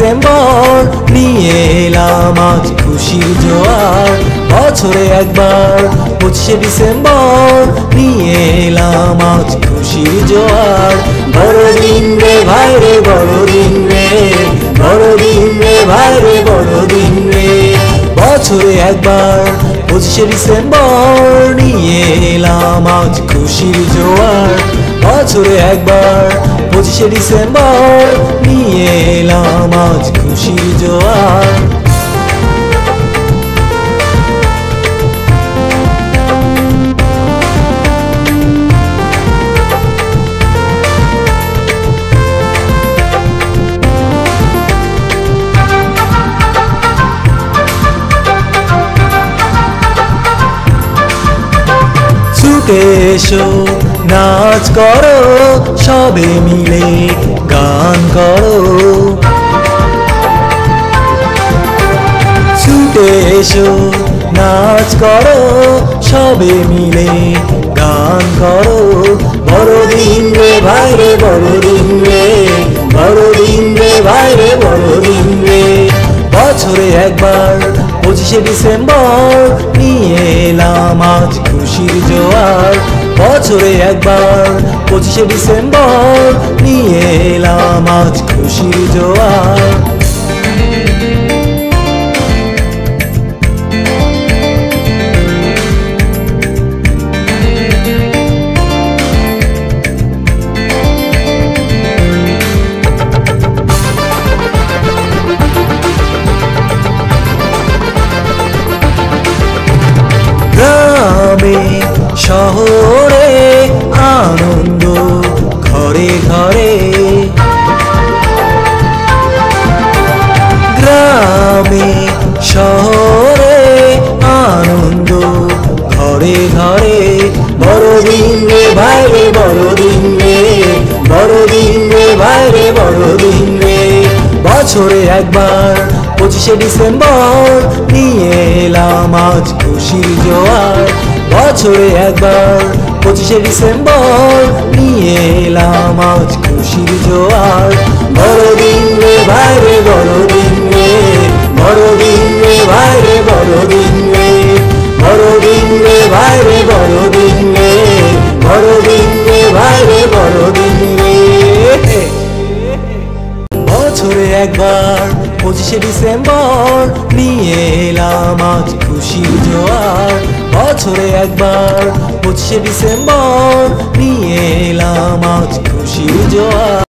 December নিয়ে এলাম আজ খুশির জোয়ার। বছরে একবার 25শে ডিসেম্বর নিয়ে এলাম আজ খুশির জোয়ার। বড়দিন রে ভাই রে বড়দিন রে, বড়দিন রে ভাই রে বড়দিন রে। বছরে একবার 25শে ডিসেম্বর নিয়ে এলাম আজ খুশির জোয়ার। বছরে একবার 25শে ডিসেম্বর নিয়ে এলাম আজ খুশির জোয়ার। ছুটে এসো নাচ করো সবে মিলে গান করো। ছুটে এসো নাচ করো সবে মিলে গান করো। বড়দিন রে ভাই রে বড়দিন রে, বড়দিন রে ভাই রে বড়দিন রে। বছরে একবার 25শে ডিসেম্বর নিয়ে এলাম আজ খুশির জোয়ার। বছরে একবার 25শে ডিসেম্বর নিয়ে এলাম আজ খুশির জোয়ার। গ্রামে শহরে আনন্দ ঘরে ঘরে, গ্রামে শহরে আনন্দ ঘরে ঘরে। বড়দিন রে ভাই রে বড়দিন রে, বড়দিন রে ভাই রে বড়দিন রে। বছরে একবার 25শে ডিসেম্বর নিয়ে এলাম আজ খুশির জোয়ার। বছরে একবার 25শে ডিসেম্বর নিয়ে এলাম আজ খুশির জোয়ার। বড়দিন রে ভাই রে বড়দিন রে, বড়দিন রে ভাই রে বড়দিন রে, বড়দিন রে ভাই রে বড়দিন রে, বড়দিন রে ভাই রে বড়দিন রে। বছরে একবার 25শে ডিসেম্বর নিয়ে এলাম আজ খুশির জোয়ার। বছরে একবার 25শে ডিসেম্বর নিয়ে এলাম আজ খুশির জোয়ার।